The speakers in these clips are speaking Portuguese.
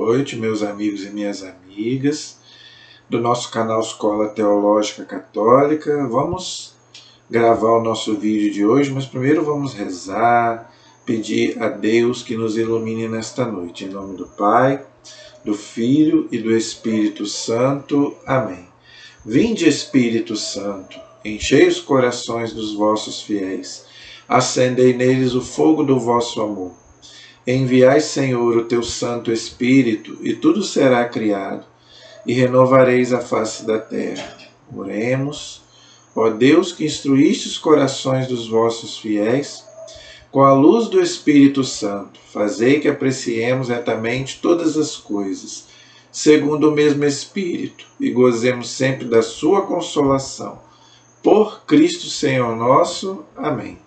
noite, meus amigos e minhas amigas do nosso canal Escola Teológica Católica. Vamos gravar o nosso vídeo de hoje, mas primeiro vamos rezar, pedir a Deus que nos ilumine nesta noite. Em nome do Pai, do Filho e do Espírito Santo. Amém. Vinde, Espírito Santo, enchei os corações dos vossos fiéis, acendei neles o fogo do vosso amor. Enviai, Senhor, o teu Santo Espírito, e tudo será criado, e renovareis a face da terra. Oremos. Ó Deus, que instruíste os corações dos vossos fiéis, com a luz do Espírito Santo, fazei que apreciemos retamente todas as coisas, segundo o mesmo Espírito, e gozemos sempre da sua consolação. Por Cristo Senhor nosso. Amém.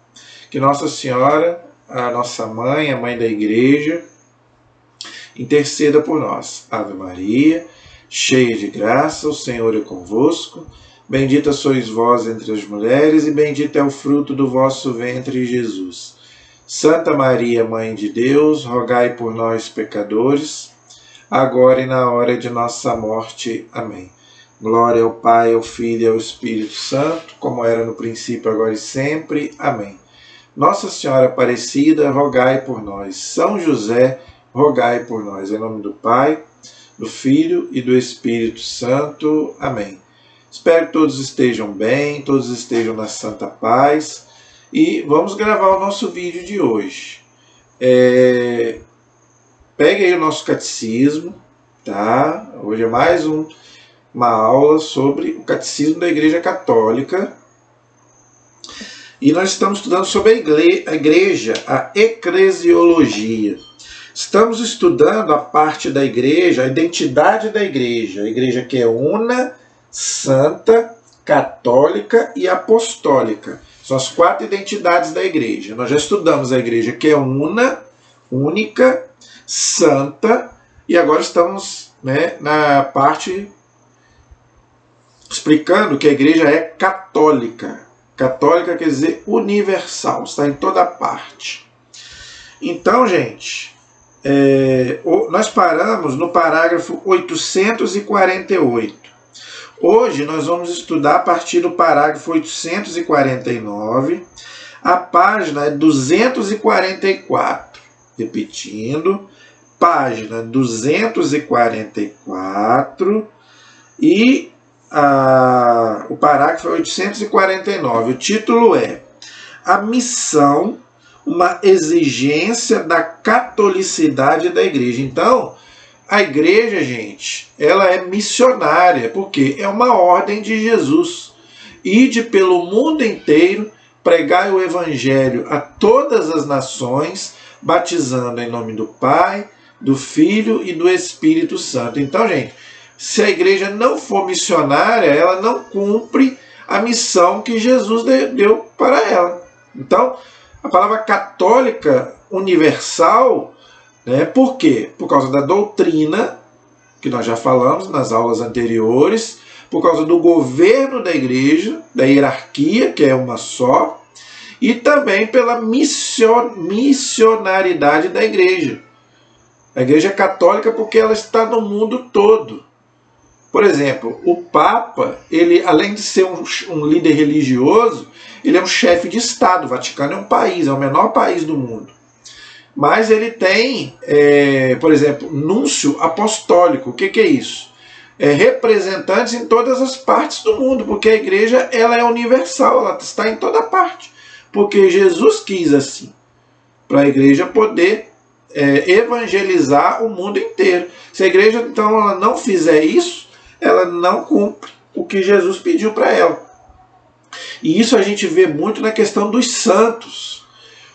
Que Nossa Senhora, a nossa mãe, a mãe da Igreja, interceda por nós. Ave Maria, cheia de graça, o Senhor é convosco. Bendita sois vós entre as mulheres, e bendito é o fruto do vosso ventre, Jesus. Santa Maria, Mãe de Deus, rogai por nós, pecadores, agora e na hora de nossa morte. Amém. Glória ao Pai, ao Filho e ao Espírito Santo, como era no princípio, agora e sempre. Amém. Nossa Senhora Aparecida, rogai por nós. São José, rogai por nós. Em nome do Pai, do Filho e do Espírito Santo. Amém. Espero que todos estejam bem, todos estejam na santa paz. E vamos gravar o nosso vídeo de hoje. Pegue aí o nosso catecismo, tá? Hoje é mais uma aula sobre o catecismo da Igreja Católica. E nós estamos estudando sobre a igreja, a eclesiologia. Estamos estudando a parte da igreja, a identidade da igreja. A igreja que é una, santa, católica e apostólica. São as 4 identidades da igreja. Nós já estudamos a igreja que é una, única, santa, e agora estamos, na parte explicando que a igreja é católica. Católica quer dizer universal, está em toda parte. Então, gente, nós paramos no parágrafo 848. Hoje nós vamos estudar a partir do parágrafo 849. A página é 244. Repetindo, página 244 e o parágrafo é 849. O título é A Missão, uma exigência da catolicidade da igreja. Então, a igreja, gente, ela é missionária, porque é uma ordem de Jesus. Ide pelo mundo inteiro, pregai o evangelho a todas as nações, batizando em nome do Pai, do Filho e do Espírito Santo. Então, gente, se a igreja não for missionária, ela não cumpre a missão que Jesus deu para ela. Então, a palavra católica universal, por quê? Por causa da doutrina, que nós já falamos nas aulas anteriores, por causa do governo da igreja, da hierarquia, que é uma só, e também pela missionaridade da igreja. A igreja é católica porque ela está no mundo todo. Por exemplo, o Papa, ele, além de ser um líder religioso, ele é um chefe de Estado. O Vaticano é um país, é o menor país do mundo. Mas ele tem, por exemplo, núncio apostólico. O que é isso? Representantes em todas as partes do mundo, porque a igreja ela é universal, ela está em toda parte. Porque Jesus quis assim, para a igreja poder evangelizar o mundo inteiro. Se a igreja, então, ela não fizer isso, ela não cumpre o que Jesus pediu para ela. E isso a gente vê muito na questão dos santos.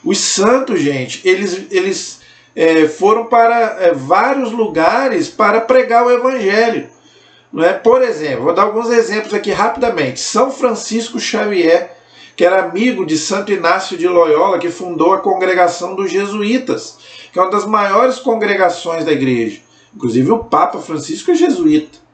Os santos, gente, eles foram para vários lugares para pregar o evangelho. Não é? Por exemplo, vou dar alguns exemplos aqui rapidamente. São Francisco Xavier, que era amigo de Santo Inácio de Loyola, que fundou a congregação dos jesuítas, que é uma das maiores congregações da igreja. Inclusive o Papa Francisco é jesuíta.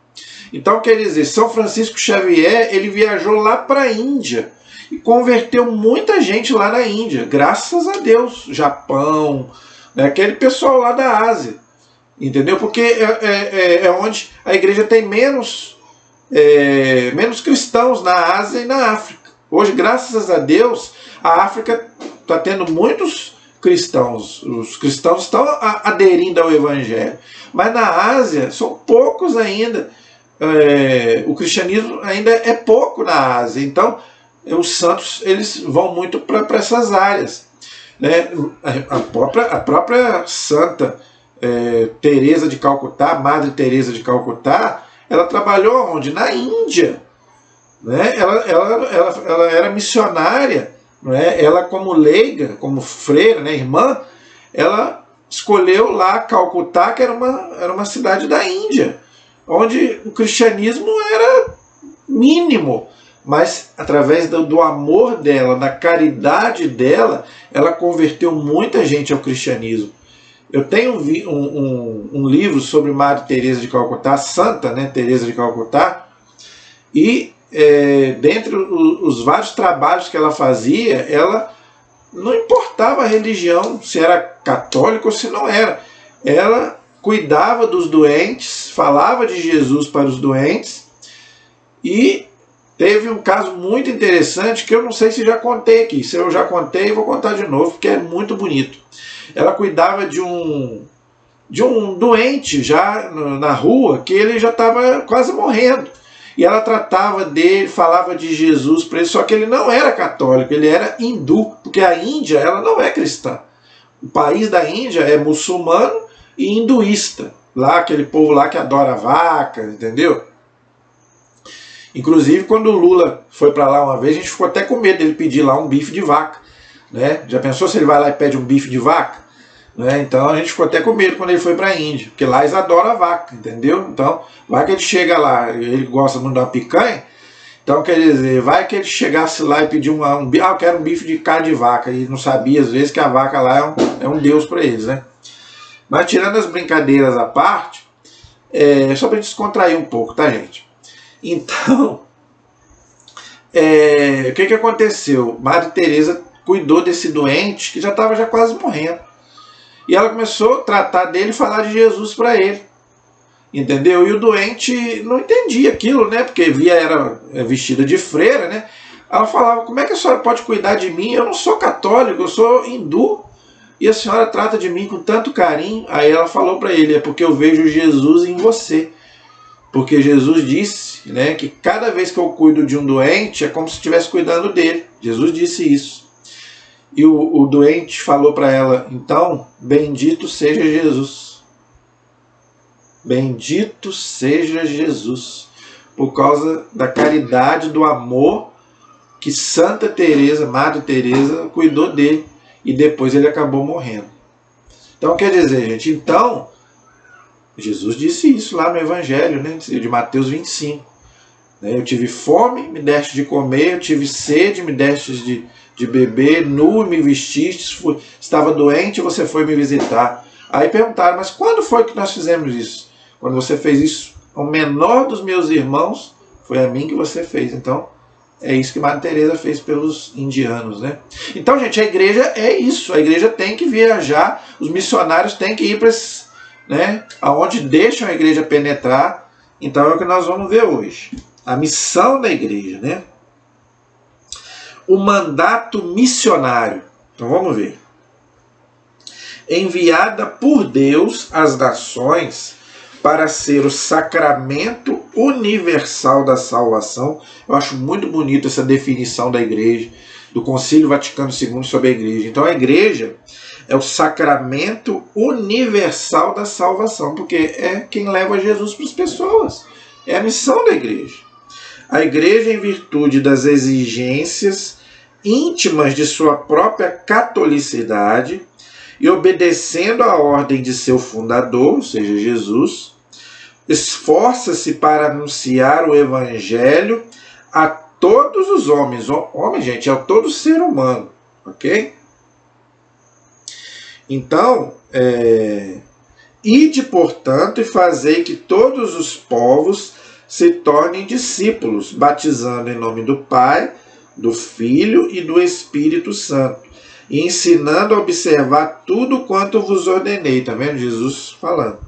Então, quer dizer, São Francisco Xavier, ele viajou lá para a Índia e converteu muita gente lá na Índia, graças a Deus. Japão, aquele pessoal lá da Ásia. Entendeu? Porque é onde a igreja tem menos cristãos, na Ásia e na África. Hoje, graças a Deus, a África está tendo muitos cristãos. Os cristãos estão aderindo ao Evangelho. Mas na Ásia são poucos ainda. O cristianismo ainda é pouco na Ásia. Então, os santos eles vão muito para essas áreas. Né? A própria Santa Teresa de Calcutá, Madre Teresa de Calcutá, ela trabalhou onde? Na Índia. Né? Ela era missionária. Né? Ela, como leiga, como freira, né? Irmã, ela escolheu lá Calcutá, que era uma cidade da Índia, onde o cristianismo era mínimo. Mas através do amor dela, da caridade dela, ela converteu muita gente ao cristianismo. Eu tenho um livro sobre Madre Teresa de Calcutá, Santa, né, Teresa de Calcutá, e dentre os vários trabalhos que ela fazia, ela não importava a religião, se era católico ou se não era. Ela cuidava dos doentes, falava de Jesus para os doentes, e teve um caso muito interessante que eu não sei se já contei aqui. Se eu já contei, vou contar de novo, porque é muito bonito. Ela cuidava de um doente já na rua, que ele já estava quase morrendo. E ela tratava dele, falava de Jesus para ele, só que ele não era católico, ele era hindu, porque a Índia ela não é cristã. O país da Índia é muçulmano e hinduísta. Lá, aquele povo lá que adora vaca, entendeu? Inclusive, quando o Lula foi para lá uma vez, a gente ficou até com medo dele pedir lá um bife de vaca. Né? Já pensou se ele vai lá e pede um bife de vaca? Né? Então a gente ficou até com medo quando ele foi para a Índia, porque lá eles adoram a vaca, entendeu? Então, vai que ele chega lá, ele gosta muito da picanha, então quer dizer, vai que ele chegasse lá e pedir eu quero um bife de carne de vaca, e não sabia às vezes que a vaca lá é um deus para eles, né? Mas tirando as brincadeiras à parte, só para descontrair um pouco, tá, gente? Então, o que aconteceu? Madre Teresa cuidou desse doente que já estava quase morrendo. E ela começou a tratar dele e falar de Jesus para ele. Entendeu? E o doente não entendia aquilo, né? Porque era vestida de freira, né? Ela falava, como é que a senhora pode cuidar de mim? Eu não sou católico, eu sou hindu. E a senhora trata de mim com tanto carinho. Aí ela falou para ele, é porque eu vejo Jesus em você. Porque Jesus disse, né, que cada vez que eu cuido de um doente, é como se estivesse cuidando dele. Jesus disse isso. E o doente falou para ela, então, bendito seja Jesus. Bendito seja Jesus. Por causa da caridade, do amor que Santa Teresa, Madre Teresa, cuidou dele. E depois ele acabou morrendo. Então, quer dizer, gente, então, Jesus disse isso lá no Evangelho, né, de Mateus 25. Eu tive fome, me deste de comer, eu tive sede, me deste de beber, nu me vestistes, estava doente, você foi me visitar. Aí perguntaram, mas quando foi que nós fizemos isso? Quando você fez isso ao menor dos meus irmãos, foi a mim que você fez. Então, é isso que Madre Teresa fez pelos indianos, né? Então, gente, a igreja é isso. A igreja tem que viajar, os missionários têm que ir para né, aonde deixam a igreja penetrar. Então, é o que nós vamos ver hoje. A missão da igreja, né? O mandato missionário. Então vamos ver. Enviada por Deus às nações para ser o sacramento universal da salvação. Eu acho muito bonito essa definição da igreja, do Concílio Vaticano II sobre a igreja. Então a igreja é o sacramento universal da salvação, porque é quem leva Jesus para as pessoas. É a missão da igreja. A igreja, em virtude das exigências íntimas de sua própria catolicidade e obedecendo à ordem de seu fundador, ou seja, Jesus, esforça-se para anunciar o evangelho a todos os homens. Homem, gente, é a todo ser humano, ok? Então, ide, portanto, e fazei que todos os povos se tornem discípulos, batizando em nome do Pai, do Filho e do Espírito Santo, e ensinando a observar tudo quanto vos ordenei. Está vendo Jesus falando?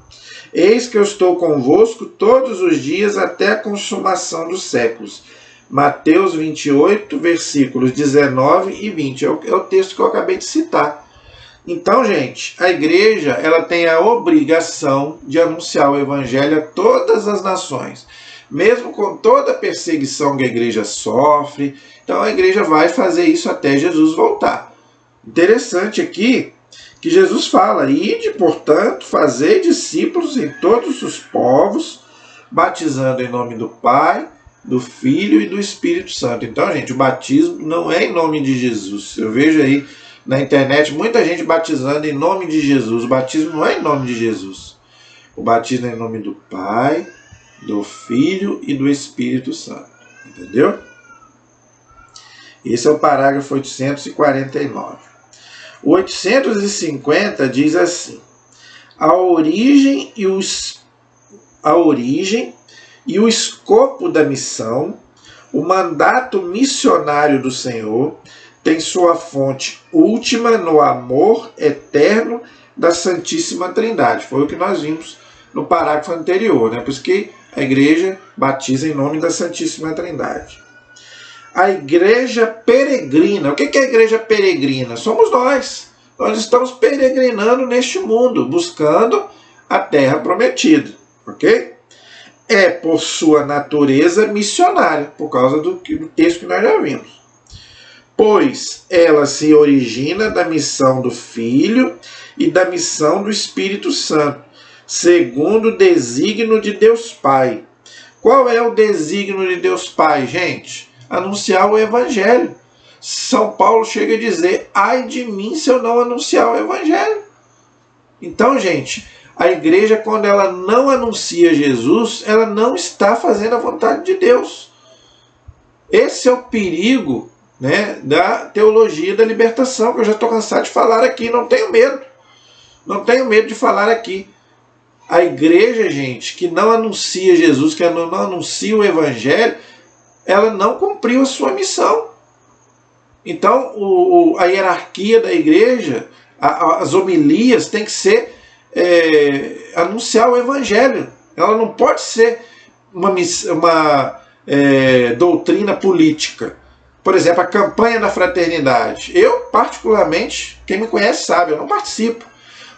Eis que eu estou convosco todos os dias até a consumação dos séculos. Mateus 28, versículos 19 e 20. É o texto que eu acabei de citar. Então, gente, a igreja ela tem a obrigação de anunciar o evangelho a todas as nações. Mesmo com toda a perseguição que a igreja sofre, então a igreja vai fazer isso até Jesus voltar. Interessante aqui que Jesus fala: ide, portanto, fazei discípulos em todos os povos, batizando em nome do Pai, do Filho e do Espírito Santo. Então, gente, o batismo não é em nome de Jesus. Eu vejo aí na internet muita gente batizando em nome de Jesus. O batismo não é em nome de Jesus. O batismo é em nome do Pai, do Filho e do Espírito Santo. Entendeu? Esse é o parágrafo 849. O 850 diz assim: a origem e o escopo da missão, o mandato missionário do Senhor, tem sua fonte última no amor eterno da Santíssima Trindade. Foi o que nós vimos no parágrafo anterior, né? Por isso que a igreja batiza em nome da Santíssima Trindade. A igreja peregrina. O que é a igreja peregrina? Somos nós. Nós estamos peregrinando neste mundo, buscando a terra prometida. Ok? É por sua natureza missionária, por causa do texto que nós já vimos. Pois ela se origina da missão do Filho e da missão do Espírito Santo, segundo o desígnio de Deus Pai. Qual é o desígnio de Deus Pai, gente? Anunciar o Evangelho. São Paulo chega a dizer: ai de mim se eu não anunciar o Evangelho. Então, gente, a igreja, quando ela não anuncia Jesus, ela não está fazendo a vontade de Deus. Esse é o perigo, né, da teologia da libertação, que eu já estou cansado de falar aqui. Não tenho medo. Não tenho medo de falar aqui. A igreja, gente, que não anuncia Jesus, que não anuncia o Evangelho, ela não cumpriu a sua missão. Então, a hierarquia da igreja, as homilias, tem que ser anunciar o Evangelho. Ela não pode ser uma doutrina política. Por exemplo, a campanha da fraternidade. Eu, particularmente, quem me conhece sabe, eu não participo.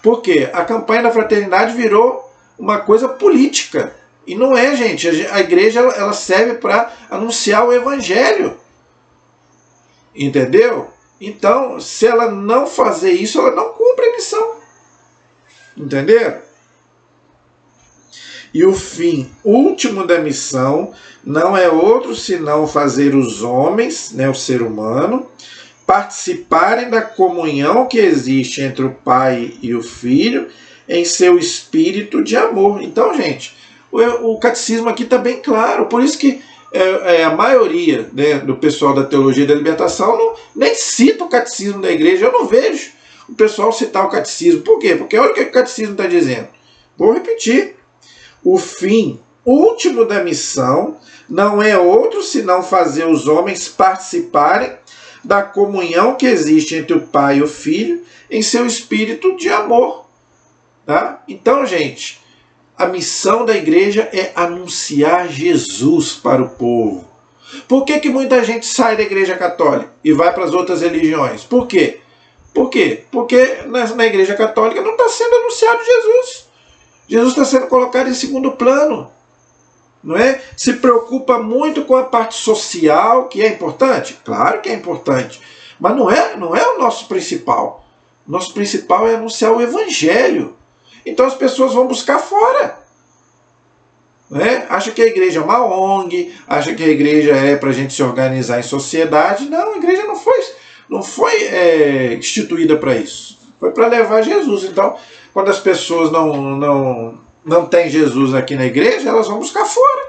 Por quê? A campanha da fraternidade virou uma coisa política. E não é, gente. A igreja ela serve para anunciar o Evangelho. Entendeu? Então, se ela não fazer isso, ela não cumpre a missão. Entenderam? E o fim último da missão não é outro senão fazer os homens, né, o ser humano, participarem da comunhão que existe entre o Pai e o Filho em seu espírito de amor. Então, gente, o catecismo aqui está bem claro. Por isso que a maioria, né, do pessoal da teologia da libertação nem cita o catecismo da igreja. Eu não vejo o pessoal citar o catecismo. Por quê? Porque olha o que o catecismo está dizendo. Vou repetir. O fim último da missão não é outro senão fazer os homens participarem da comunhão que existe entre o Pai e o Filho em seu espírito de amor. Tá? Então, gente, a missão da igreja é anunciar Jesus para o povo. Por que muita gente sai da igreja católica e vai para as outras religiões? Por quê? Por quê? Porque na igreja católica não está sendo anunciado Jesus. Jesus está sendo colocado em segundo plano. Não é? Se preocupa muito com a parte social, que é importante? Claro que é importante. Mas não é o nosso principal. O nosso principal é anunciar o Evangelho. Então as pessoas vão buscar fora. Né? Acha que a igreja é uma ONG, acha que a igreja é para a gente se organizar em sociedade. Não, a igreja não foi instituída para isso. Foi para levar Jesus. Então, quando as pessoas não têm Jesus aqui na igreja, elas vão buscar fora.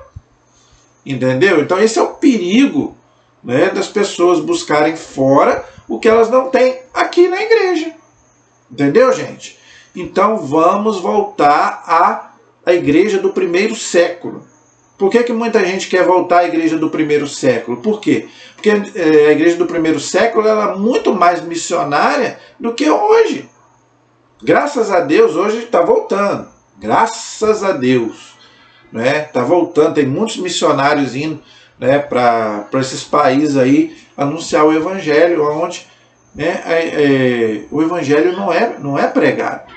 Entendeu? Então esse é o perigo, né, das pessoas buscarem fora o que elas não têm aqui na igreja. Entendeu, gente? Então vamos voltar à igreja do primeiro século. Por que muita gente quer voltar à igreja do primeiro século? Por quê? Porque a igreja do primeiro século ela é muito mais missionária do que hoje. Graças a Deus hoje está voltando. Graças a Deus. Né? Tá voltando, tem muitos missionários indo, né, para esses países aí anunciar o evangelho, onde, né, o evangelho não é pregado.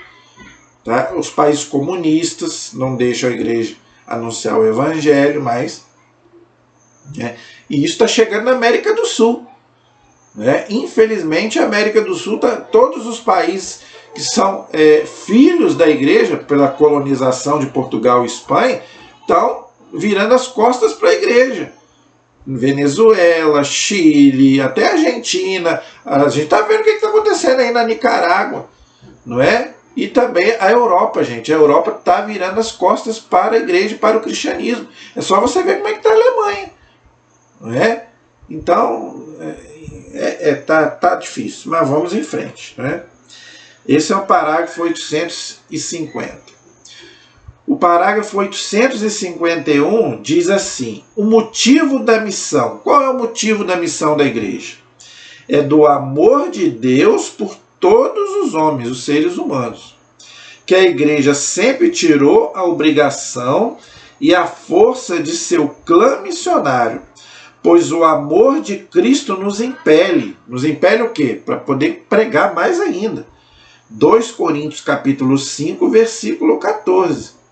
Tá? Os países comunistas não deixam a igreja anunciar o evangelho, mas, né, e isso está chegando na América do Sul. Né? Infelizmente, a América do Sul, todos os países que são filhos da igreja pela colonização de Portugal e Espanha, estão virando as costas para a igreja. Venezuela, Chile, até Argentina. A gente está vendo o que está acontecendo aí na Nicarágua, não é? E também a Europa, gente. A Europa está virando as costas para a igreja, para o cristianismo. É só você ver como é que está a Alemanha, não é? Então, tá difícil, mas vamos em frente, né? Esse é o parágrafo 850. O parágrafo 851 diz assim: o motivo da missão. Qual é o motivo da missão da igreja? É do amor de Deus por todos os homens, os seres humanos, que a igreja sempre tirou a obrigação e a força de seu clã missionário, pois o amor de Cristo nos impele. Nos impele o quê? Para poder pregar mais ainda. 2 Coríntios capítulo 5, versículo 14.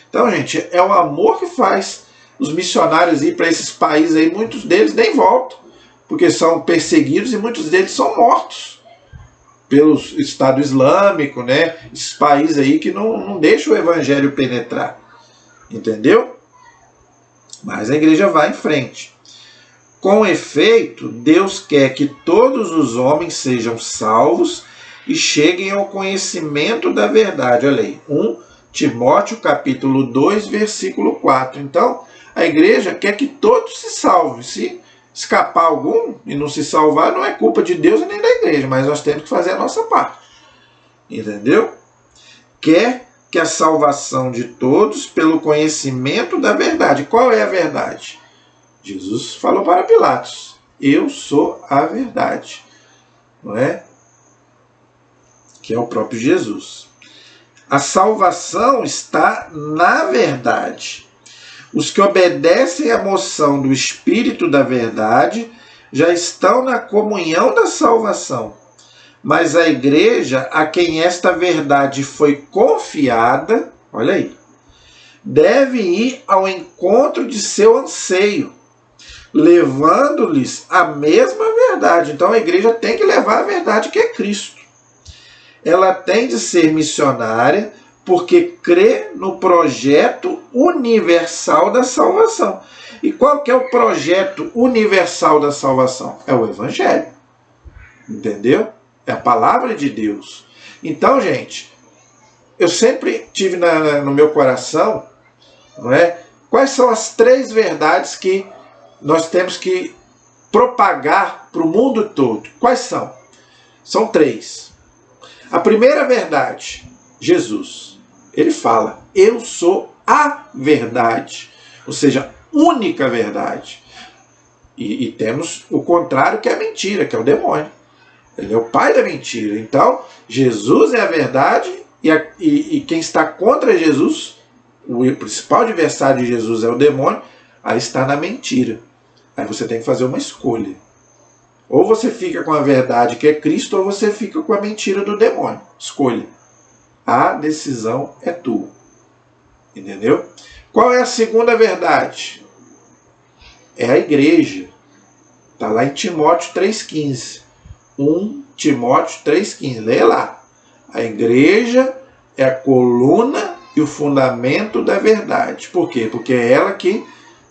Então, gente, é o amor que faz os missionários ir para esses países aí. Muitos deles nem voltam, porque são perseguidos e muitos deles são mortos pelo Estado Islâmico, né? Esses países aí que não deixam o evangelho penetrar. Entendeu? Mas a igreja vai em frente. Com efeito, Deus quer que todos os homens sejam salvos e cheguem ao conhecimento da verdade. Olha aí, 1 Timóteo capítulo 2, versículo 4. Então, a igreja quer que todos se salvem. Se escapar algum e não se salvar, não é culpa de Deus e nem da igreja, mas nós temos que fazer a nossa parte. Entendeu? Quer que a salvação de todos pelo conhecimento da verdade. Qual é a verdade? Jesus falou para Pilatos: eu sou a verdade. Não é? Que é o próprio Jesus. A salvação está na verdade. Os que obedecem à moção do Espírito da verdade já estão na comunhão da salvação. Mas a igreja, a quem esta verdade foi confiada, olha aí, deve ir ao encontro de seu anseio, levando-lhes a mesma verdade. Então a igreja tem que levar a verdade que é Cristo. Ela tem de ser missionária porque crê no projeto universal da salvação. E qual que é o projeto universal da salvação? É o Evangelho. Entendeu? É a palavra de Deus. Então, gente, eu sempre tive no meu coração, não é? Quais são as 3 verdades que nós temos que propagar para o mundo todo? Quais são? São 3. A primeira verdade, Jesus. Ele fala: eu sou a verdade. Ou seja, única verdade. E temos o contrário, que é a mentira, que é o demônio. Ele é o pai da mentira. Então, Jesus é a verdade e quem está contra Jesus, o principal adversário de Jesus é o demônio, aí está na mentira. Aí você tem que fazer uma escolha. Ou você fica com a verdade que é Cristo, ou você fica com a mentira do demônio. Escolha. A decisão é tua. Entendeu? Qual é a segunda verdade? É a igreja. Está lá em Timóteo 3,15. 1 Timóteo 3,15. Leia lá. A igreja é a coluna e o fundamento da verdade. Por quê? Porque é ela que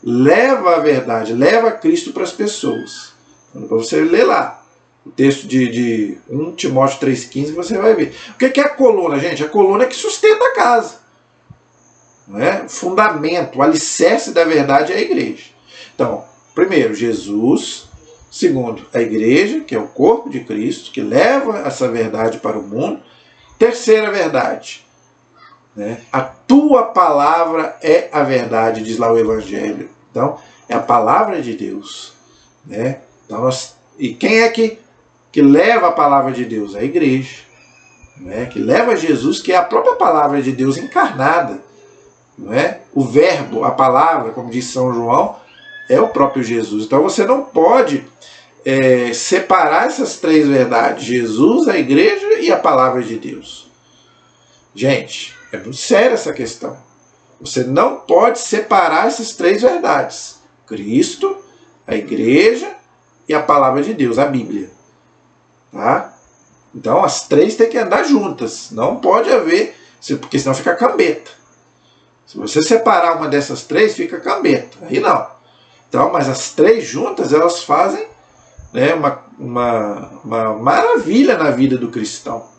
leva a verdade, leva Cristo para as pessoas. Então, para você ler lá o texto de 1 Timóteo 3,15, você vai ver. O que é a coluna, gente? A coluna é que sustenta a casa. Não é? O fundamento, o alicerce da verdade é a igreja. Então, primeiro, Jesus. Segundo, a igreja, que é o corpo de Cristo, que leva essa verdade para o mundo. Terceira verdade, né? A tua palavra é a verdade, diz lá o Evangelho. Então, é a palavra de Deus. Né? Então, e quem é que leva a palavra de Deus? A igreja. né? Que leva a Jesus, que é a própria palavra de Deus encarnada. Não é? O verbo, a palavra, como diz São João, é o próprio Jesus. Então você não pode separar essas três verdades: Jesus, a igreja e a palavra de Deus. Gente, é muito séria essa questão. Você não pode separar essas três verdades: Cristo, a igreja e a palavra de Deus, a Bíblia. Tá? Então as três têm que andar juntas. Não pode haver, porque senão fica cambeta. Se você separar uma dessas três, fica cambeta. Aí não. Então, mas as três juntas, elas fazem, né, uma maravilha na vida do cristão.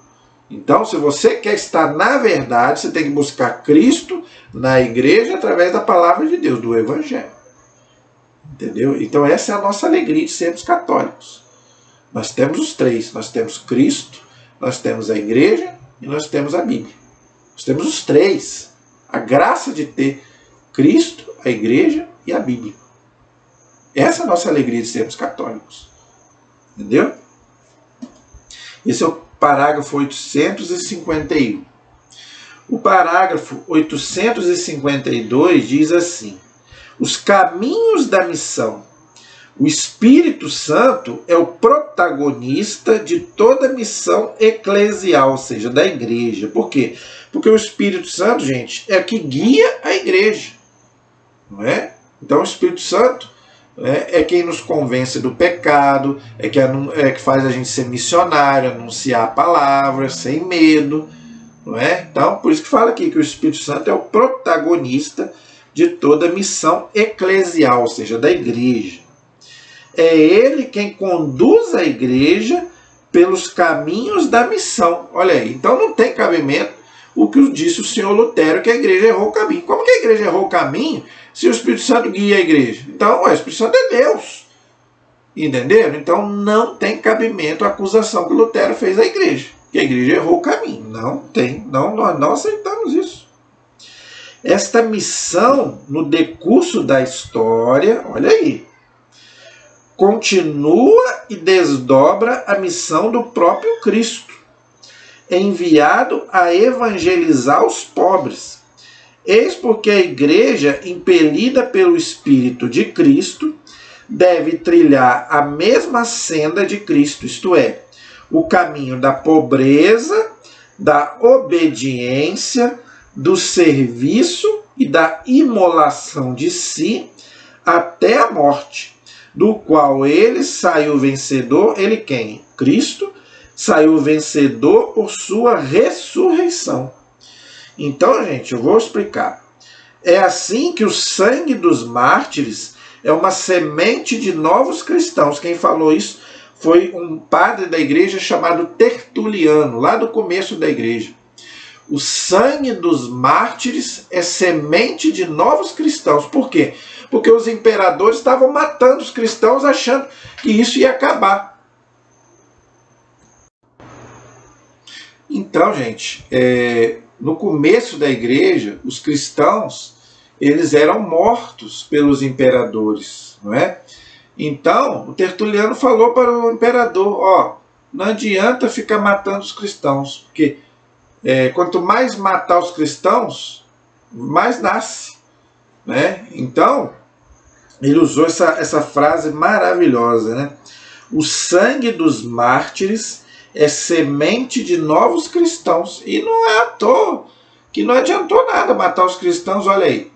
Então, se você quer estar na verdade, você tem que buscar Cristo na igreja através da palavra de Deus, do Evangelho. Entendeu? Então, essa é a nossa alegria de sermos católicos. Nós temos os três. Nós temos Cristo, nós temos a igreja e nós temos a Bíblia. Nós temos os três. A graça de ter Cristo, a igreja e a Bíblia. Essa é a nossa alegria de sermos católicos. Entendeu? Esse é o parágrafo 851. O parágrafo 852 diz assim: os caminhos da missão. O Espírito Santo é o protagonista de toda missão eclesial, ou seja, da igreja. Por quê? Porque o Espírito Santo, gente, é o que guia a igreja. Não é? Então o Espírito Santo é quem nos convence do pecado, é que faz a gente ser missionário, anunciar a palavra sem medo. Não é? Então, por isso que fala aqui que o Espírito Santo é o protagonista de toda missão eclesial, ou seja, da igreja. É ele quem conduz a igreja pelos caminhos da missão. Olha aí, então não tem cabimento o que disse o senhor Lutero, que a igreja errou o caminho. Como que a igreja errou o caminho se o Espírito Santo guia a igreja? Então, o Espírito Santo é Deus. Entenderam? Então não tem cabimento a acusação que Lutero fez à igreja, que a igreja errou o caminho. Não tem, nós não aceitamos isso. Esta missão, no decurso da história, olha aí, continua e desdobra a missão do próprio Cristo, enviado a evangelizar os pobres. Eis porque a igreja, impelida pelo Espírito de Cristo, deve trilhar a mesma senda de Cristo, isto é, o caminho da pobreza, da obediência, do serviço e da imolação de si até a morte, do qual ele saiu vencedor. Ele quem? Cristo saiu vencedor por sua ressurreição. Então, gente, eu vou explicar. É assim que o sangue dos mártires é uma semente de novos cristãos. Quem falou isso foi um padre da igreja chamado Tertuliano, lá do começo da igreja. O sangue dos mártires é semente de novos cristãos. Por quê? Porque os imperadores estavam matando os cristãos achando que isso ia acabar. Então, gente, no começo da igreja, os cristãos, eles eram mortos pelos imperadores, não é? Então, o Tertuliano falou para o imperador, não adianta ficar matando os cristãos, porque quanto mais matar os cristãos, mais nasce, né? Então, ele usou essa frase maravilhosa, né? O sangue dos mártires é semente de novos cristãos. E não é à toa que não adiantou nada matar os cristãos. Olha aí,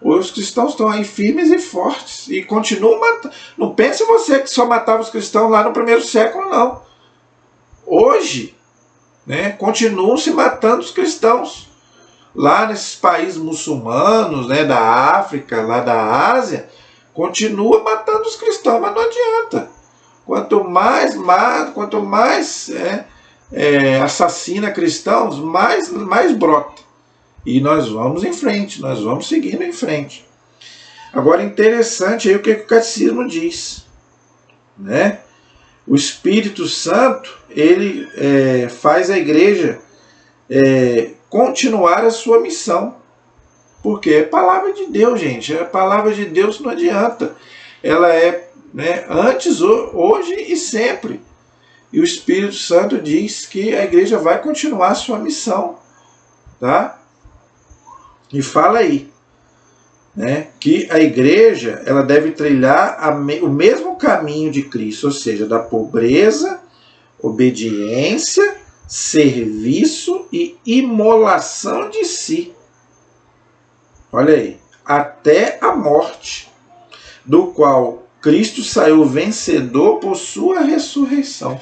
os cristãos estão aí firmes e fortes e continuam matando. Não pense você que só matava os cristãos lá no primeiro século, não. Hoje, né, continuam se matando os cristãos. Lá nesses países muçulmanos, né, da África, lá da Ásia, continua matando os cristãos, mas não adianta. Quanto mais mata, quanto mais assassina cristãos, mais brota. E nós vamos em frente, nós vamos seguindo em frente. Agora, interessante aí o que o catecismo diz, né? O Espírito Santo, ele faz a igreja continuar a sua missão. Porque é palavra de Deus, gente. A palavra de Deus não adianta. Ela é, né, antes, hoje e sempre. E o Espírito Santo diz que a igreja vai continuar a sua missão. Tá? E fala aí, né, que a igreja ela deve trilhar o mesmo caminho de Cristo, ou seja, da pobreza, obediência, serviço e imolação de si. Olha aí, até a morte, do qual Cristo saiu vencedor por sua ressurreição.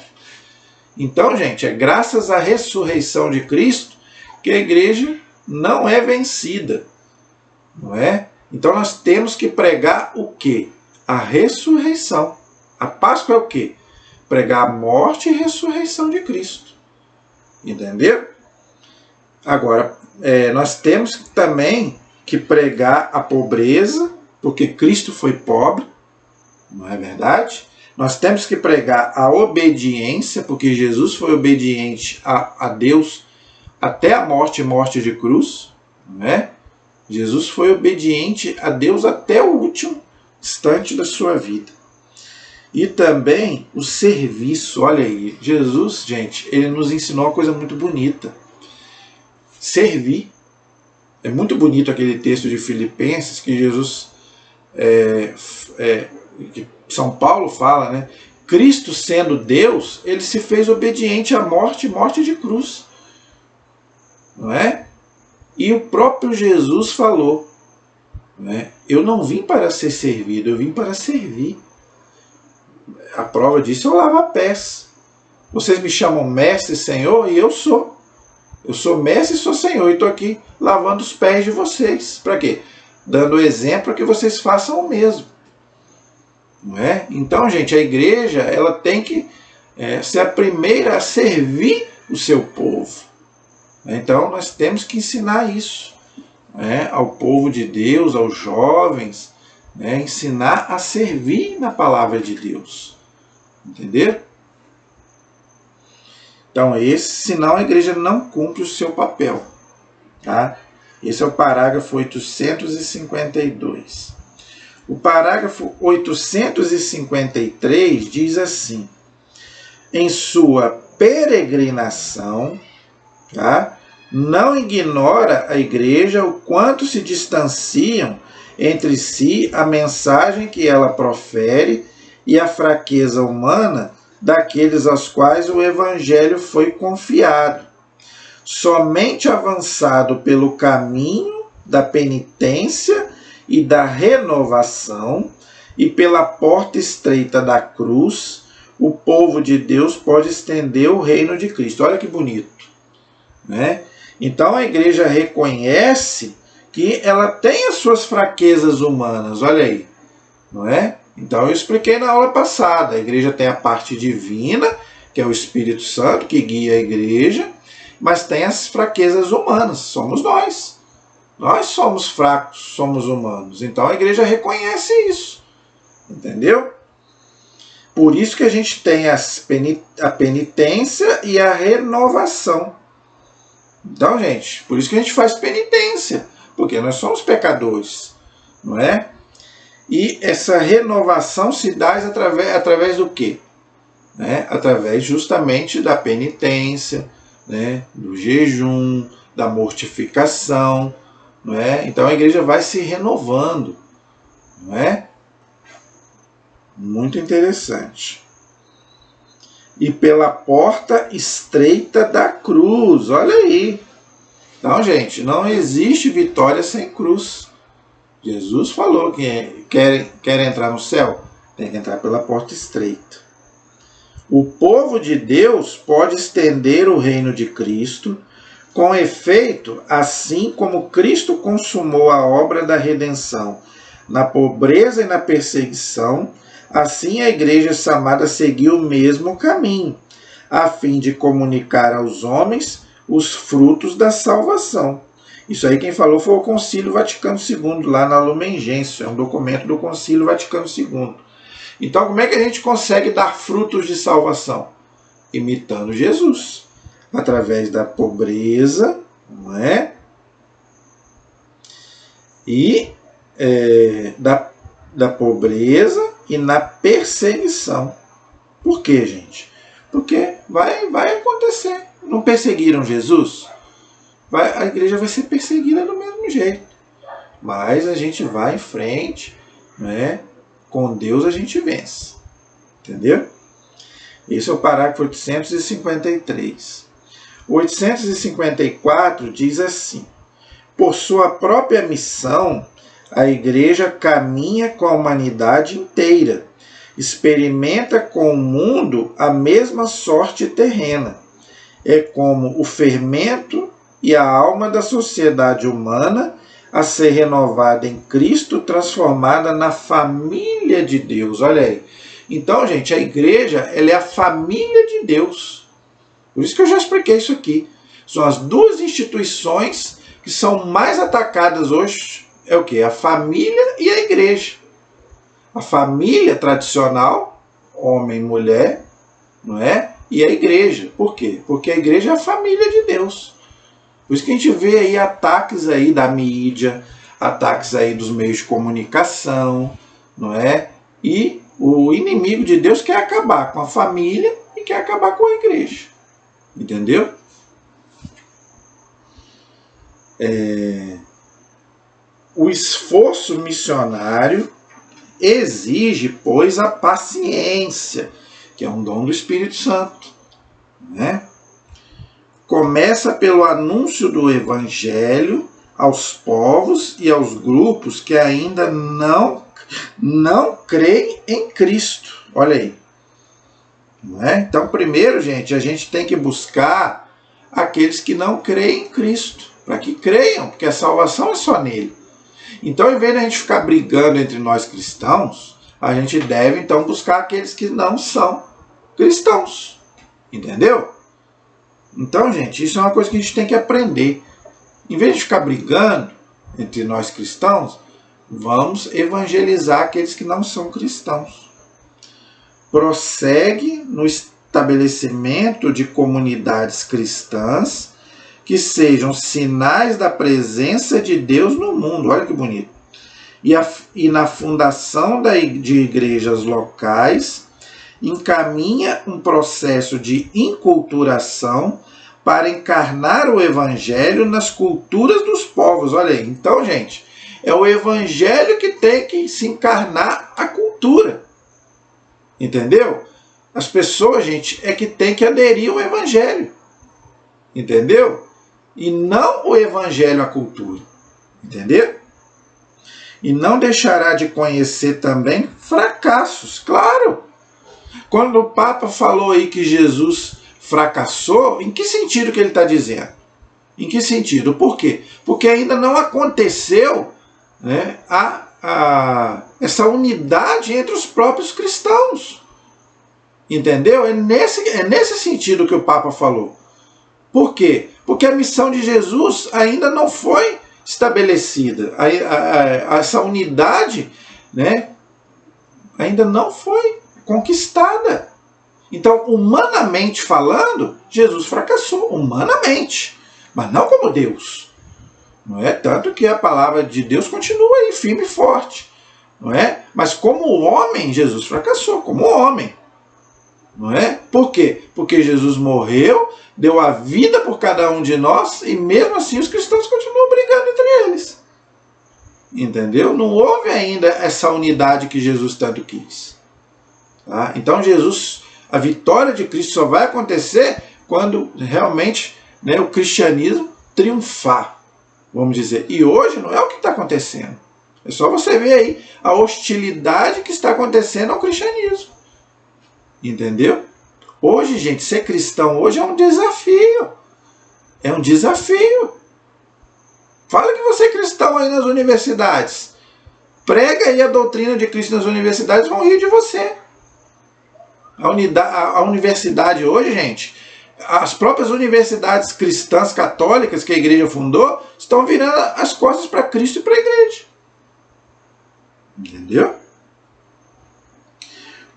Então, gente, é graças à ressurreição de Cristo que a igreja não é vencida, não é? Então nós temos que pregar o quê? A ressurreição. A Páscoa é o quê? Pregar a morte e ressurreição de Cristo. Entenderam? Agora, nós temos também que pregar a pobreza, porque Cristo foi pobre, não é verdade? Nós temos que pregar a obediência, porque Jesus foi obediente a Deus até a morte e morte de cruz, não é? Jesus foi obediente a Deus até o último instante da sua vida. E também o serviço, olha aí, Jesus, gente, ele nos ensinou uma coisa muito bonita. Servir. É muito bonito aquele texto de Filipenses que Jesus, que São Paulo fala, né? Cristo sendo Deus, ele se fez obediente à morte e morte de cruz. Não é? E o próprio Jesus falou, né? Eu não vim para ser servido, eu vim para servir. A prova disso é o lava-pés. Vocês me chamam mestre e senhor e eu sou. Eu sou mestre e sou senhor e estou aqui lavando os pés de vocês. Para quê? Dando exemplo para que vocês façam o mesmo. Não é? Então, gente, a igreja ela tem que ser a primeira a servir o seu povo. Então nós temos que ensinar isso, né, ao povo de Deus, aos jovens, né, ensinar a servir na palavra de Deus. Entenderam? Então senão a igreja não cumpre o seu papel. Tá? Esse é o parágrafo 852. O parágrafo 853 diz assim: em sua peregrinação, tá? Não ignora a igreja o quanto se distanciam entre si a mensagem que ela profere e a fraqueza humana daqueles aos quais o evangelho foi confiado. Somente avançado pelo caminho da penitência e da renovação e pela porta estreita da cruz, o povo de Deus pode estender o reino de Cristo. Olha que bonito. Né? Então a igreja reconhece que ela tem as suas fraquezas humanas, olha aí, não é? Então eu expliquei na aula passada, a igreja tem a parte divina, que é o Espírito Santo, que guia a igreja, mas tem as fraquezas humanas, somos nós. Nós somos fracos, somos humanos. Então a igreja reconhece isso, entendeu? Por isso que a gente tem a penitência e a renovação. Então, gente, por isso que a gente faz penitência, porque nós somos pecadores, não é? E essa renovação se dá através do quê? Né? Através justamente da penitência, né? Do jejum, da mortificação, não é? Então a igreja vai se renovando, não é? Muito interessante. E pela porta estreita da cruz. Olha aí. Então, gente, não existe vitória sem cruz. Jesus falou que quer entrar no céu, tem que entrar pela porta estreita. O povo de Deus pode estender o reino de Cristo, com efeito, assim como Cristo consumou a obra da redenção na pobreza e na perseguição, assim a igreja chamada seguiu o mesmo caminho, a fim de comunicar aos homens os frutos da salvação. Isso aí quem falou foi o Concílio Vaticano II, lá na Lumen Gentium, é um documento do Concílio Vaticano II. Então como é que a gente consegue dar frutos de salvação? Imitando Jesus, através da pobreza, não é? E da pobreza e na perseguição. Por quê, gente? Porque vai acontecer. Não perseguiram Jesus? A igreja vai ser perseguida do mesmo jeito. Mas a gente vai em frente, né? Com Deus a gente vence. Entendeu? Esse é o parágrafo 853. O 854 diz assim: por sua própria missão, a igreja caminha com a humanidade inteira, experimenta com o mundo a mesma sorte terrena. É como o fermento e a alma da sociedade humana a ser renovada em Cristo, transformada na família de Deus. Olha aí. Então, gente, a igreja ela é a família de Deus. Por isso que eu já expliquei isso aqui. São as duas instituições que são mais atacadas hoje. É o quê? A família e a igreja. A família tradicional, homem e mulher, não é? E a igreja. Por quê? Porque a igreja é a família de Deus. Por isso que a gente vê aí ataques aí da mídia, ataques aí dos meios de comunicação, não é? E o inimigo de Deus quer acabar com a família e quer acabar com a igreja. Entendeu? O esforço missionário exige, pois, a paciência, que é um dom do Espírito Santo, né? Começa pelo anúncio do Evangelho aos povos e aos grupos que ainda não creem em Cristo. Olha aí. Não é? Então, primeiro, gente, a gente tem que buscar aqueles que não creem em Cristo, para que creiam, porque a salvação é só nele. Então, em vez de a gente ficar brigando entre nós cristãos, a gente deve, então, buscar aqueles que não são cristãos. Entendeu? Então, gente, isso é uma coisa que a gente tem que aprender. Em vez de ficar brigando entre nós cristãos, vamos evangelizar aqueles que não são cristãos. Prossegue no estabelecimento de comunidades cristãs que sejam sinais da presença de Deus no mundo. Olha que bonito. E na fundação de igrejas locais, encaminha um processo de inculturação para encarnar o evangelho nas culturas dos povos. Olha aí. Então, gente, é o evangelho que tem que se encarnar a cultura. Entendeu? As pessoas, gente, é que tem que aderir ao evangelho. Entendeu? E não o evangelho à cultura. Entendeu? E não deixará de conhecer também fracassos. Claro! Quando o Papa falou aí que Jesus fracassou, em que sentido que ele está dizendo? Em que sentido? Por quê? Porque ainda não aconteceu, né, essa unidade entre os próprios cristãos. Entendeu? É nesse sentido que o Papa falou. Por quê? Porque a missão de Jesus ainda não foi estabelecida. Essa unidade, né, ainda não foi conquistada. Então, humanamente falando, Jesus fracassou, humanamente, mas não como Deus. Não é? Tanto que a palavra de Deus continua aí, firme e forte. Não é? Mas como homem, Jesus fracassou, como homem. Não é? Por quê? Porque Jesus morreu, deu a vida por cada um de nós, e mesmo assim os cristãos continuam brigando entre eles. Entendeu? Não houve ainda essa unidade que Jesus tanto quis. Tá? Então Jesus, a vitória de Cristo só vai acontecer quando realmente, né, o cristianismo triunfar, vamos dizer. E hoje não é o que está acontecendo. É só você ver aí a hostilidade que está acontecendo ao cristianismo. Entendeu? Hoje, gente, ser cristão hoje é um desafio. É um desafio. Fala que você é cristão aí nas universidades. Prega aí a doutrina de Cristo nas universidades, vão rir de você. A universidade hoje, gente, as próprias universidades cristãs católicas que a igreja fundou, estão virando as costas para Cristo e para a igreja. Entendeu?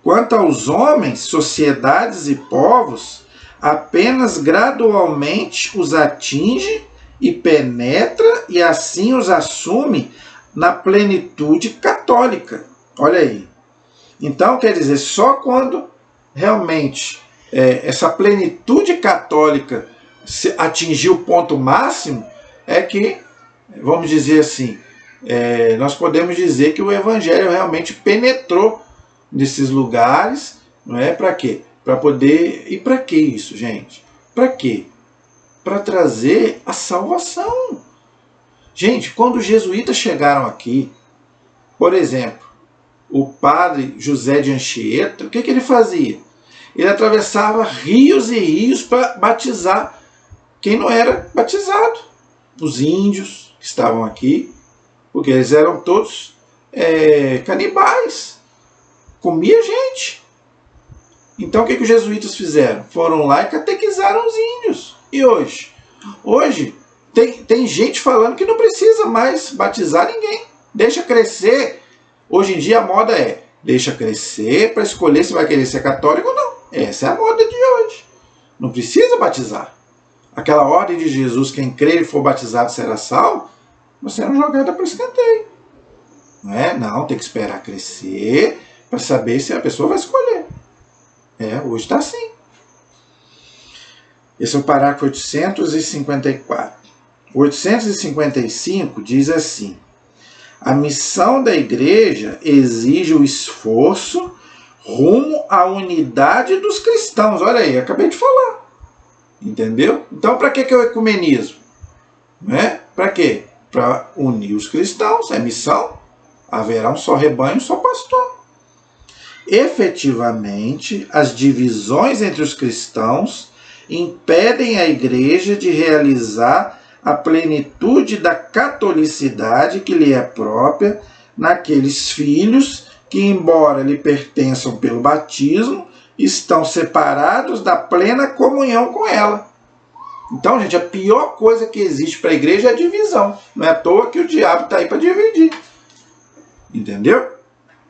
Quanto aos homens, sociedades e povos, apenas gradualmente os atinge e penetra e assim os assume na plenitude católica. Olha aí. Então, quer dizer, só quando realmente essa plenitude católica atingir o ponto máximo, é que, vamos dizer assim, nós podemos dizer que o Evangelho realmente penetrou nesses lugares, não é? Para quê? Para poder... E para que isso, gente? Para quê? Para trazer a salvação. Gente, quando os jesuítas chegaram aqui, por exemplo, o padre José de Anchieta, o que ele fazia? Ele atravessava rios e rios para batizar quem não era batizado. Os índios que estavam aqui, porque eles eram todos canibais, comia gente. Então o que os jesuítas fizeram? Foram lá e catequizaram os índios. E hoje? Hoje tem gente falando que não precisa mais batizar ninguém. Deixa crescer. Hoje em dia a moda deixa crescer para escolher se vai querer ser católico ou não. Essa é a moda de hoje. Não precisa batizar. Aquela ordem de Jesus, quem crer e for batizado será salvo, você é jogada para escanteio. Não, tem que esperar crescer para saber se a pessoa vai escolher. Hoje está assim. Esse é o parágrafo 854. 855 diz assim: a missão da igreja exige o esforço rumo à unidade dos cristãos. Olha aí, acabei de falar. Entendeu? Então, para que é o ecumenismo? Para quê? Para unir os cristãos, é missão. Haverá um só rebanho, um só pastor. Efetivamente, as divisões entre os cristãos impedem a igreja de realizar a plenitude da catolicidade que lhe é própria naqueles filhos que, embora lhe pertençam pelo batismo, estão separados da plena comunhão com ela. Então, gente, a pior coisa que existe para a igreja é a divisão. Não é à toa que o diabo está aí para dividir. Entendeu?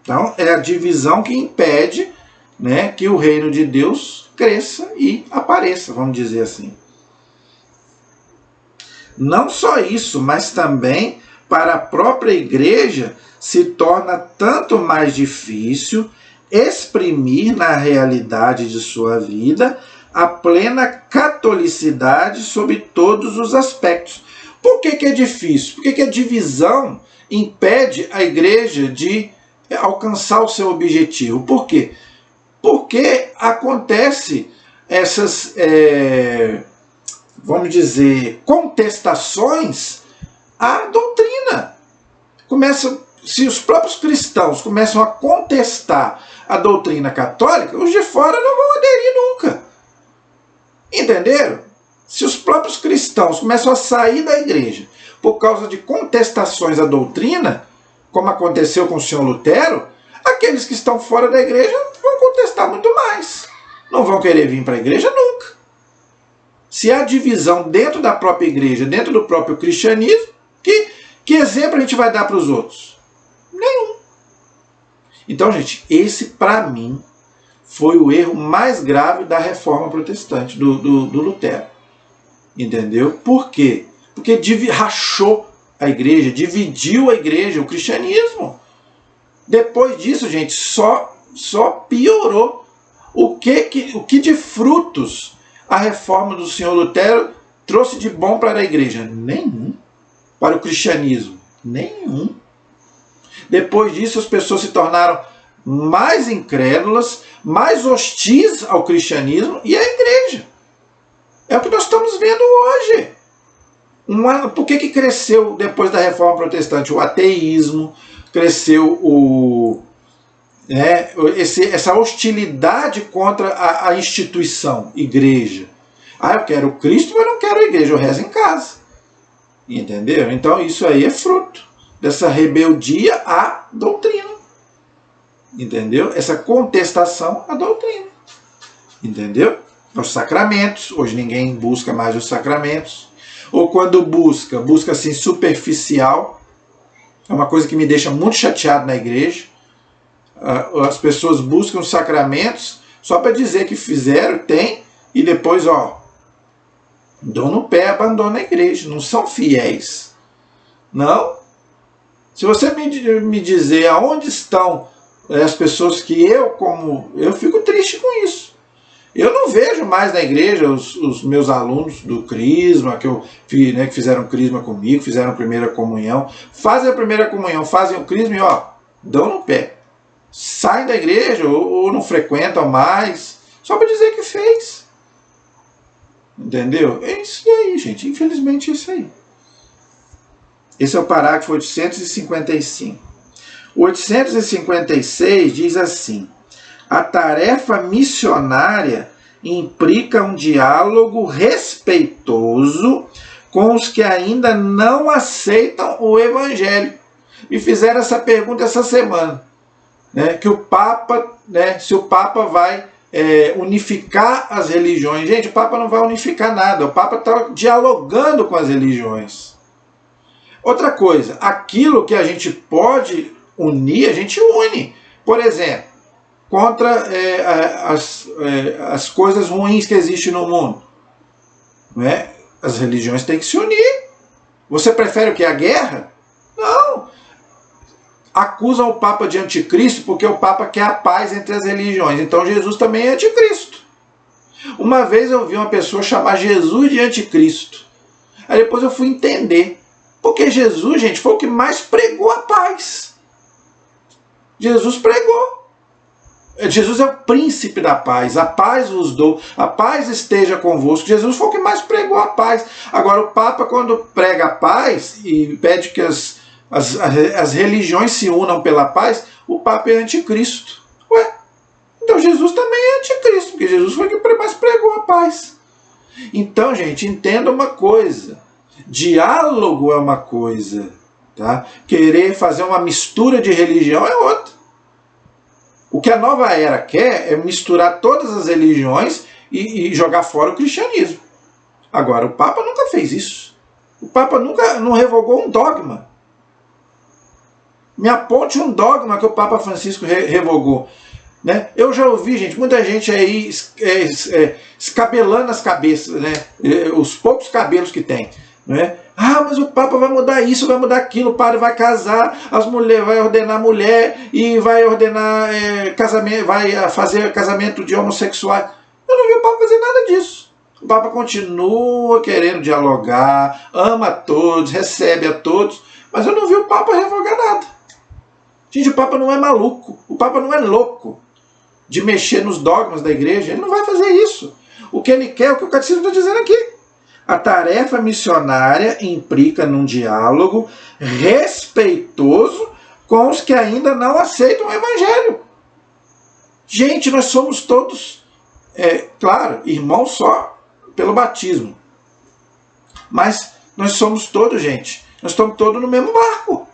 Então, é a divisão que impede, que o reino de Deus cresça e apareça, vamos dizer assim. Não só isso, mas também para a própria igreja se torna tanto mais difícil exprimir na realidade de sua vida a plena catolicidade sob todos os aspectos. Por que é difícil? Por que a divisão impede a igreja de alcançar o seu objetivo? Por quê? Porque acontece essas, vamos dizer, contestações à doutrina. Se os próprios cristãos começam a contestar a doutrina católica, os de fora não vão aderir nunca. Entenderam? Se os próprios cristãos começam a sair da igreja por causa de contestações à doutrina, como aconteceu com o senhor Lutero, aqueles que estão fora da igreja vão contestar muito mais. Não vão querer vir para a igreja nunca. Se há divisão dentro da própria igreja, dentro do próprio cristianismo, que exemplo a gente vai dar para os outros? Nenhum. Então, gente, esse para mim foi o erro mais grave da reforma protestante, do Lutero. Entendeu? Por quê? Porque rachou a igreja, dividiu a igreja, o cristianismo. Depois disso, gente, só piorou. O que de frutos a reforma do senhor Lutero trouxe de bom para a igreja? Nenhum. Para o cristianismo? Nenhum. Depois disso, as pessoas se tornaram mais incrédulas, mais hostis ao cristianismo e à igreja. É o que nós estamos vendo hoje. Por que cresceu depois da reforma protestante o ateísmo, cresceu essa hostilidade contra a instituição, igreja? Eu quero Cristo, mas não quero a igreja, eu rezo em casa. Entendeu? Então isso aí é fruto dessa rebeldia à doutrina. Entendeu? Essa contestação à doutrina. Entendeu? Os sacramentos. Hoje ninguém busca mais os sacramentos. Ou quando busca assim superficial. É uma coisa que me deixa muito chateado na igreja. As pessoas buscam os sacramentos só para dizer que fizeram, tem, e depois, dão no pé, abandonam a igreja. Não são fiéis. Não. Se você me dizer aonde estão as pessoas que eu fico triste com isso. Eu não vejo mais na igreja os meus alunos do Crisma, que fizeram Crisma comigo, fizeram a primeira comunhão, fazem a primeira comunhão, fazem o Crisma e dão no pé. Saem da igreja ou não frequentam mais, só para dizer que fez. Entendeu? É isso aí, gente. Infelizmente é isso aí. Esse é o parágrafo 855. O 856 diz assim: a tarefa missionária implica um diálogo respeitoso com os que ainda não aceitam o Evangelho. Me fizeram essa pergunta essa semana, né, que o Papa, né, se o Papa vai unificar as religiões. Gente, o Papa não vai unificar nada, o Papa está dialogando com as religiões. Outra coisa, aquilo que a gente pode unir, a gente une. Por exemplo, contra as coisas ruins que existem no mundo. Né? As religiões têm que se unir. Você prefere o que? A guerra? Não. Acusam o Papa de anticristo porque o Papa quer a paz entre as religiões. Então Jesus também é anticristo. Uma vez eu vi uma pessoa chamar Jesus de anticristo. Aí depois eu fui entender. Porque Jesus, gente, foi o que mais pregou a paz. Jesus pregou. Jesus é o príncipe da paz. A paz vos dou. A paz esteja convosco. Jesus foi o que mais pregou a paz. Agora o Papa, quando prega a paz e pede que as religiões se unam pela paz, o Papa é anticristo. Ué, então Jesus também é anticristo, porque Jesus foi o que mais pregou a paz. Então, gente, entenda uma coisa. Diálogo é uma coisa, tá? Querer fazer uma mistura de religião é outra. O que a nova era quer é misturar todas as religiões e jogar fora o cristianismo. Agora, o Papa nunca fez isso. O Papa nunca não revogou um dogma. Me aponte um dogma que o Papa Francisco revogou. Né? Eu já ouvi, gente, muita gente aí escabelando as cabeças, né? Os poucos cabelos que tem. Né? Ah, mas o Papa vai mudar isso, vai mudar aquilo, o padre vai casar, as mulheres vai ordenar mulher e vai ordenar casamento, vai fazer casamento de homossexuais. Eu não vi o Papa fazer nada disso. O Papa continua querendo dialogar, ama a todos, recebe a todos, mas eu não vi o Papa revogar nada. Gente, o Papa não é maluco, o Papa não é louco de mexer nos dogmas da igreja, ele não vai fazer isso. O que ele quer é o que o catecismo está dizendo aqui. A tarefa missionária implica num diálogo respeitoso com os que ainda não aceitam o Evangelho. Gente, nós somos todos, claro, irmãos só pelo batismo. Mas nós somos todos, gente, nós estamos todos no mesmo barco.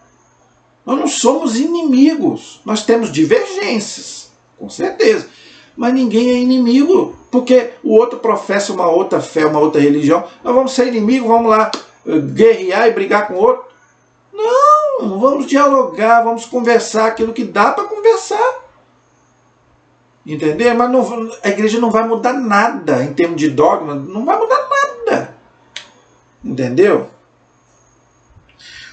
Nós não somos inimigos, nós temos divergências, com certeza. Mas ninguém é inimigo, porque o outro professa uma outra fé, uma outra religião. Nós vamos ser inimigos, vamos lá guerrear e brigar com o outro? Não, vamos dialogar, vamos conversar aquilo que dá para conversar. Entendeu? Mas não, a igreja não vai mudar nada em termos de dogma, não vai mudar nada. Entendeu?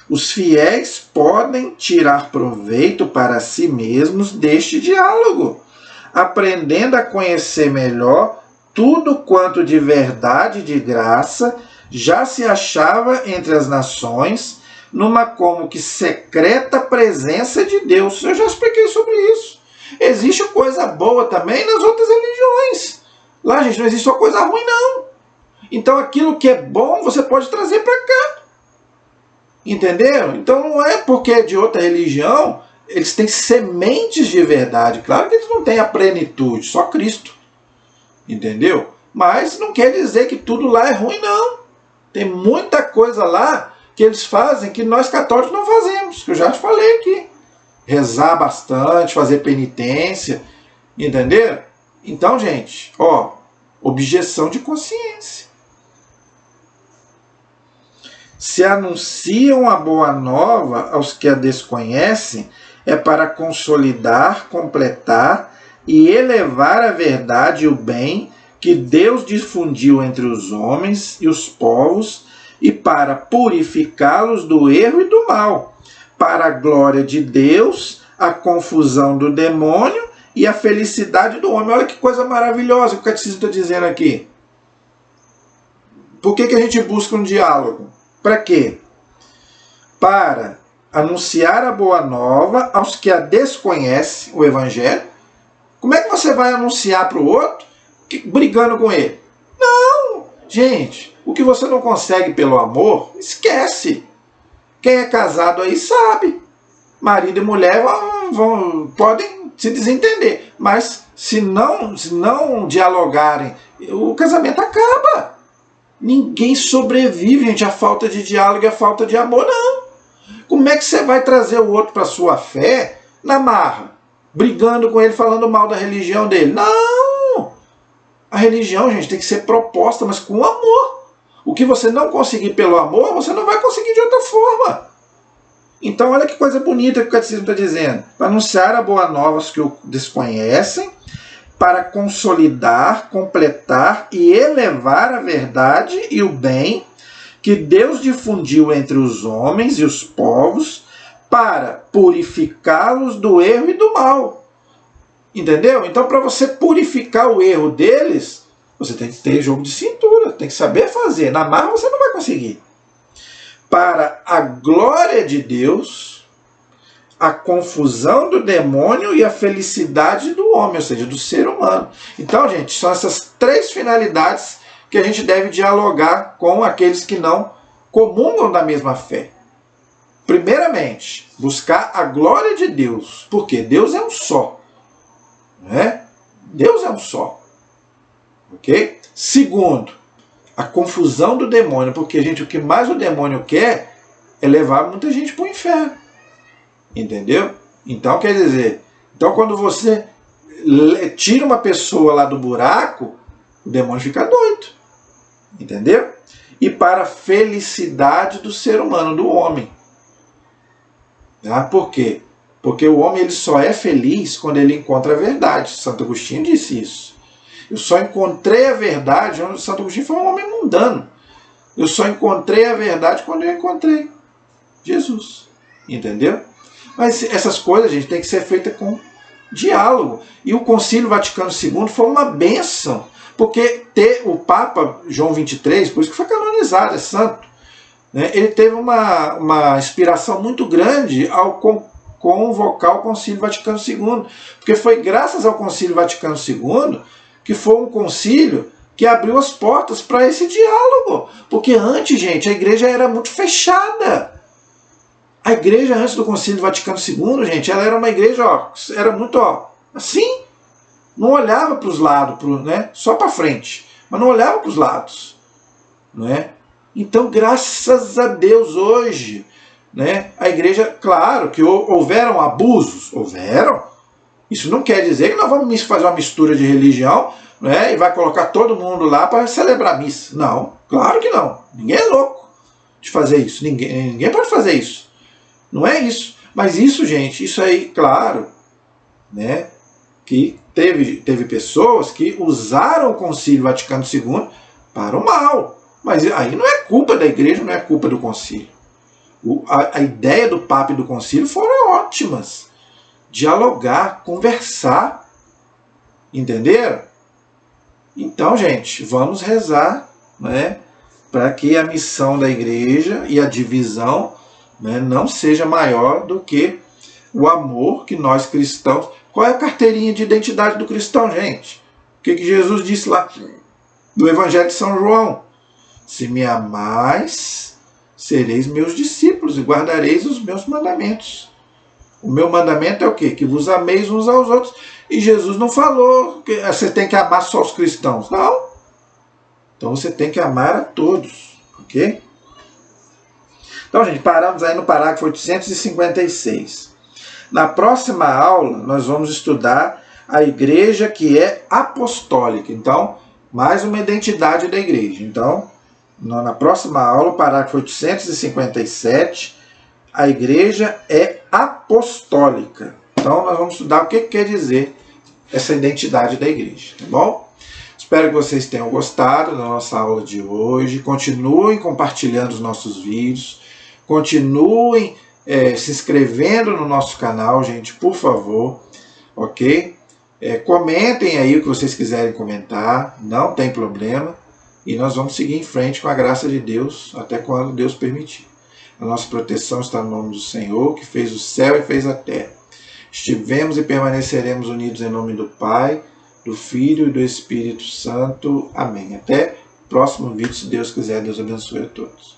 Os fiéis podem tirar proveito para si mesmos deste diálogo, aprendendo a conhecer melhor tudo quanto de verdade e de graça já se achava entre as nações, numa como que secreta presença de Deus. Eu já expliquei sobre isso. Existe coisa boa também nas outras religiões. Lá, gente, não existe só coisa ruim, não. Então, aquilo que é bom, você pode trazer para cá. Entendeu? Então, não é porque é de outra religião, eles têm sementes de verdade. Claro que eles não têm a plenitude, só Cristo. Entendeu? Mas não quer dizer que tudo lá é ruim, não. Tem muita coisa lá que eles fazem que nós católicos não fazemos, que eu já te falei aqui. Rezar bastante, fazer penitência, entendeu? Então, gente, objeção de consciência. Se anunciam a boa nova aos que a desconhecem, é para consolidar, completar e elevar a verdade e o bem que Deus difundiu entre os homens e os povos e para purificá-los do erro e do mal, para a glória de Deus, a confusão do demônio e a felicidade do homem. Olha que coisa maravilhosa que o catecismo está dizendo aqui. Por que a gente busca um diálogo? Para quê? Para anunciar a boa nova aos que a desconhecem, o evangelho. Como é que você vai anunciar para o outro brigando com ele? Não! Gente, o que você não consegue pelo amor, esquece. Quem é casado aí sabe. Marido e mulher podem se desentender. Mas se não dialogarem, o casamento acaba. Ninguém sobrevive, gente, à falta de diálogo e à falta de amor, não. Como é que você vai trazer o outro para a sua fé na marra? Brigando com ele, falando mal da religião dele? Não! A religião, gente, tem que ser proposta, mas com amor. O que você não conseguir pelo amor, você não vai conseguir de outra forma. Então, olha que coisa bonita que o catecismo está dizendo. Para anunciar a boa nova aos que o desconhecem, para consolidar, completar e elevar a verdade e o bem que Deus difundiu entre os homens e os povos, para purificá-los do erro e do mal. Entendeu? Então, para você purificar o erro deles, você tem que ter jogo de cintura, tem que saber fazer. Na marra você não vai conseguir. Para a glória de Deus, a confusão do demônio e a felicidade do homem, ou seja, do ser humano. Então, gente, são essas três finalidades que a gente deve dialogar com aqueles que não comungam da mesma fé. Primeiramente, buscar a glória de Deus, porque Deus é um só. Né? Deus é um só. Ok? Segundo, a confusão do demônio, porque, gente, o que mais o demônio quer é levar muita gente para o inferno. Entendeu? Então, quer dizer, quando você tira uma pessoa lá do buraco, o demônio fica doido. Entendeu? E para a felicidade do ser humano, do homem. Tá? Por quê? Porque o homem ele só é feliz quando ele encontra a verdade. Santo Agostinho disse isso. Eu só encontrei a verdade. Santo Agostinho foi um homem mundano. Eu só encontrei a verdade quando eu encontrei Jesus. Entendeu? Mas essas coisas, gente, tem que ser feita com diálogo. E o Concílio Vaticano II foi uma bênção. Porque o Papa João XXIII, por isso que foi canonizado, é santo, né? Ele teve uma inspiração muito grande ao convocar o Concílio Vaticano II. Porque foi graças ao Concílio Vaticano II que foi um concílio que abriu as portas para esse diálogo. Porque antes, gente, a igreja era muito fechada. A igreja antes do Concílio Vaticano II, gente, ela era uma igreja, era muito, assim, não olhava para os lados, né, só para frente, mas não olhava para os lados. Né? Então, graças a Deus, hoje, né, a igreja, claro que houveram abusos, houveram. Isso não quer dizer que nós vamos fazer uma mistura de religião, né, e vai colocar todo mundo lá para celebrar a missa. Não, claro que não. Ninguém é louco de fazer isso. Ninguém pode fazer isso. Não é isso. Mas isso, gente, isso aí, claro, né, que teve pessoas que usaram o Concílio Vaticano II para o mal. Mas aí não é culpa da igreja, não é culpa do concílio. A ideia do Papa e do concílio foram ótimas. Dialogar, conversar. Entenderam? Então, gente, vamos rezar, né, para que a missão da igreja e a divisão, né, não seja maior do que o amor que nós cristãos... Qual é a carteirinha de identidade do cristão, gente? O que Jesus disse lá do Evangelho de São João? Se me amais, sereis meus discípulos e guardareis os meus mandamentos. O meu mandamento é o quê? Que vos ameis uns aos outros. E Jesus não falou que você tem que amar só os cristãos. Não. Então você tem que amar a todos. Ok? Então, gente, paramos aí no parágrafo 856. Na próxima aula, nós vamos estudar a igreja que é apostólica. Então, mais uma identidade da igreja. Então, na próxima aula, parágrafo 857, a igreja é apostólica. Então, nós vamos estudar o que quer dizer essa identidade da igreja. Tá bom? Espero que vocês tenham gostado da nossa aula de hoje. Continuem compartilhando os nossos vídeos. Continuem se inscrevendo no nosso canal, gente, por favor, ok? Comentem aí o que vocês quiserem comentar, não tem problema. E nós vamos seguir em frente com a graça de Deus, até quando Deus permitir. A nossa proteção está no nome do Senhor, que fez o céu e fez a terra. Estivemos e permaneceremos unidos em nome do Pai, do Filho e do Espírito Santo. Amém. Até o próximo vídeo, se Deus quiser. Deus abençoe a todos.